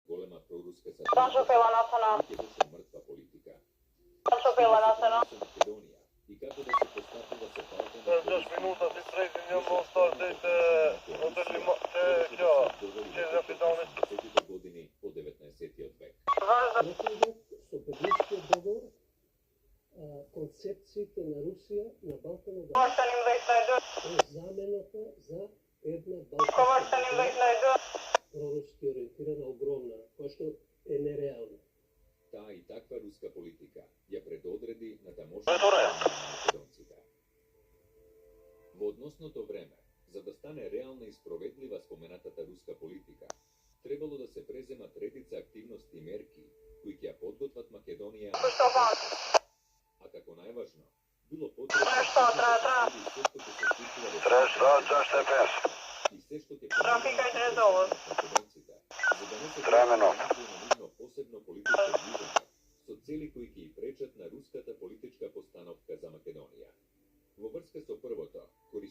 голема проруска Панчопела насана. мртва политика. Панчопела насана. Македонија и како да се постапува со Балкан. 10 минута си презинјам во стартите одели ќе запитални години од 19-тиот век. Напредок со Берлинскиот договор, концепциите на Русија на Балканот е замената за една Балканска проруски ориентирана огромна, која што е нереална. Таа и таква руска политика ја предодреди на тамошните македонците. Во односното време, за да стане реална и спроведлива споменатата руска политика, требало да се преземат редица активности и мерки кои ќе ја подготват Македонија. А како најважно, било потребно и се што ќе македонците, за да не се посебно политичко движење со цели кои ќе и пречат на руската политичка постановка за Македонија.